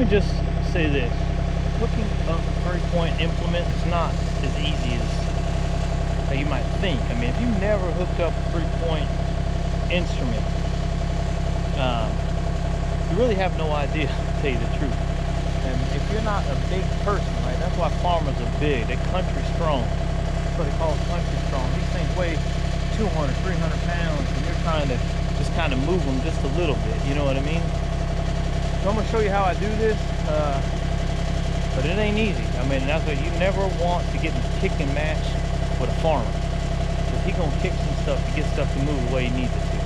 me just say this. Hooking up a 3-point implement is not as easy as you might think. I mean, if you've never hooked up a 3-point instrument, you really have no idea, to tell you the truth. And if you're not a big person, right, that's why farmers are big. They're country strong. That's what they call country strong. These things weigh 200, 300 pounds, and you're trying to just kind of move them just a little bit, you know what I mean? So I'm going to show you how I do this, but it ain't easy. I mean, that's what you never want to get in a kick and match with a farmer, because he's going to kick some stuff to get stuff to move the way he needs it to.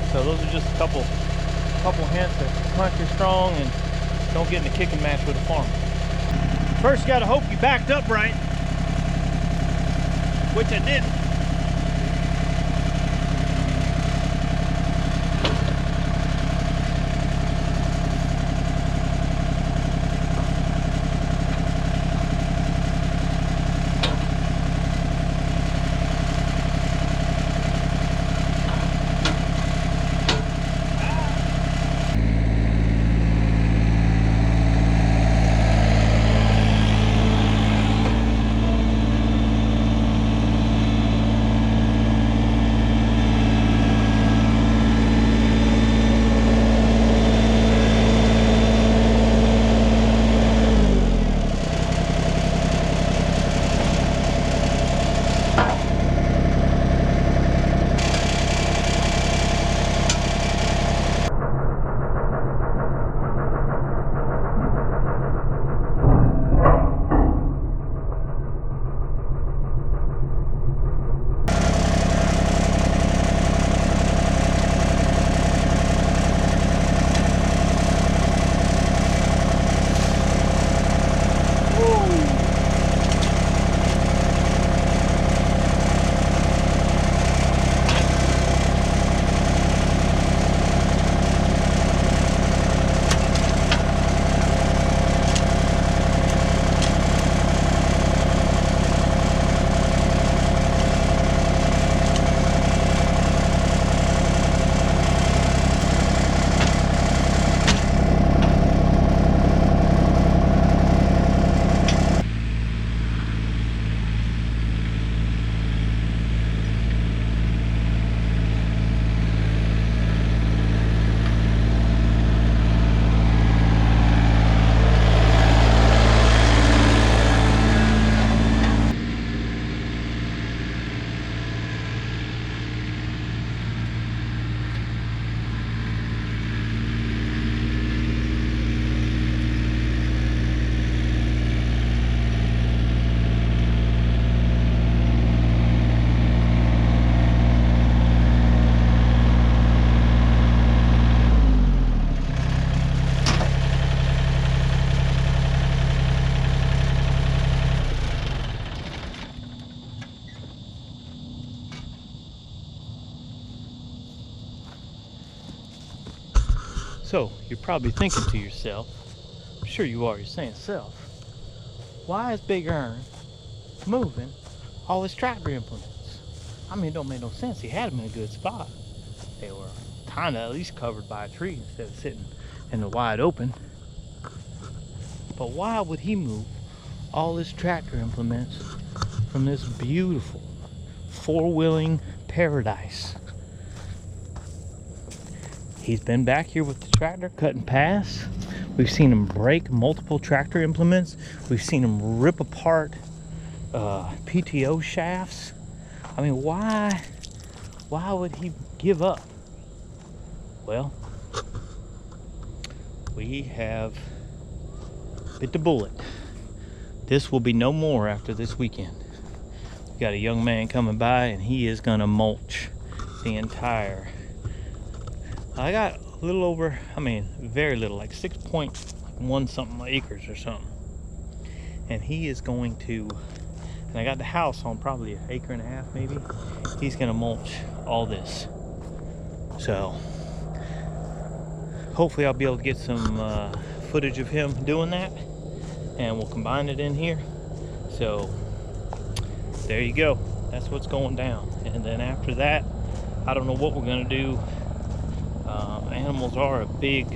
So those are just a couple hints of country strong, and don't get in a kick and match with a farmer. First, you got to hope you backed up right, which I didn't. So you're probably thinking to yourself, I'm sure you are, you're saying, self, why is Big Ern moving all his tractor implements? I mean, it don't make no sense. He had them in a good spot. They were kind of at least covered by a tree instead of sitting in the wide open. But why would he move all his tractor implements from this beautiful four-wheeling paradise? He's been back here with the tractor cutting paths. We've seen him break multiple tractor implements. We've seen him rip apart PTO shafts. I mean, why would he give up? Well, we have bit the bullet. This will be no more after this weekend. We got a young man coming by, and he is gonna mulch the entire. I got a little over, I mean, very little, like 6.1 something acres or something. And he is going to, and I got the house on probably an acre and a half maybe. He's gonna mulch all this. So hopefully I'll be able to get some footage of him doing that, and we'll combine it in here. So there you go. That's what's going down. And then after that, I don't know what we're gonna do. Animals are a big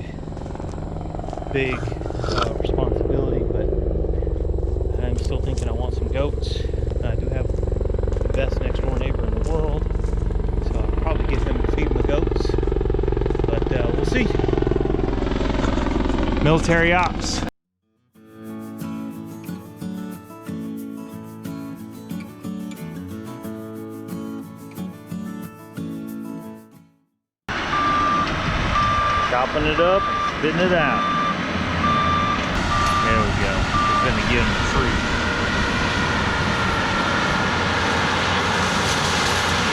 responsibility, but I'm still thinking I want some goats. I do have the best next door neighbor in the world, so I'll probably get him to feed my goats, but we'll see. Military ops. Chopping it up and spitting it out. There we go. We're gonna give them the fruit.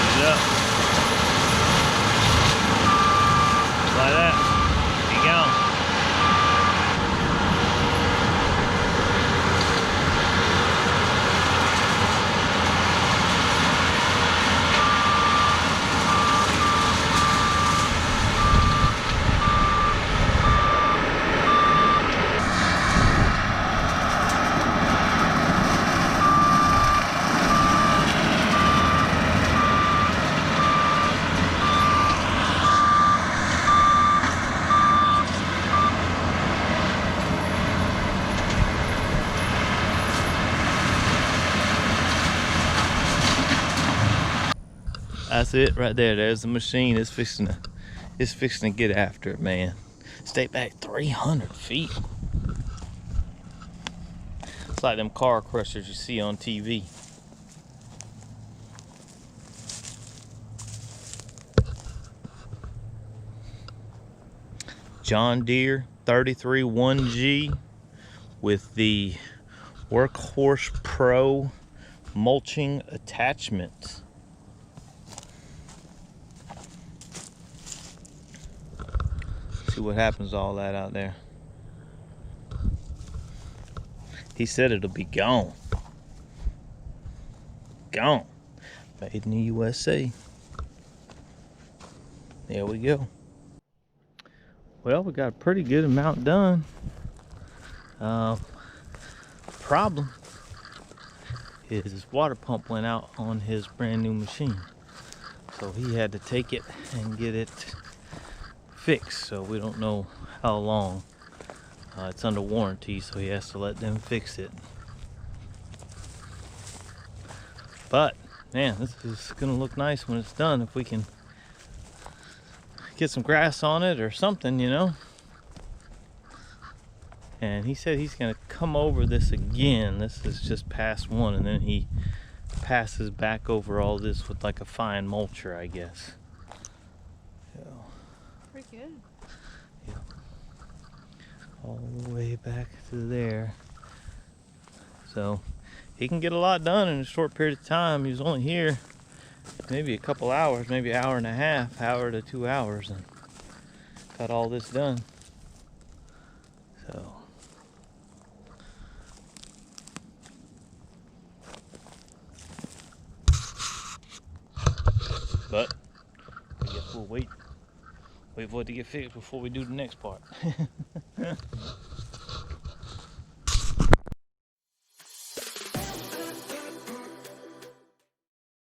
Heat it up. Just like that. Be gone. That's it right there. There's the machine. It's fixing to get after it, man. Stay back 300 feet. It's like them car crushers you see on TV. John Deere 33 1G with the Workhorse Pro mulching attachment. See what happens to all that out there. He said it'll be gone. Gone. Made in the USA. There we go. Well, we got a pretty good amount done. Problem is his water pump went out on his brand new machine. So he had to take it and get it fixed, so we don't know how long. It's under warranty, so he has to let them fix it. But man, this is gonna look nice when it's done, if we can get some grass on it or something, you know. And he said he's gonna come over this again. This is just pass one, and then he passes back over all this with like a fine mulcher, I guess. Pretty good. Yeah. All the way back to there. So he can get a lot done in a short period of time. He was only here maybe a couple hours, maybe an hour and a half, hour to 2 hours, and got all this done. So but I guess we'll wait for it to get fixed before we do the next part.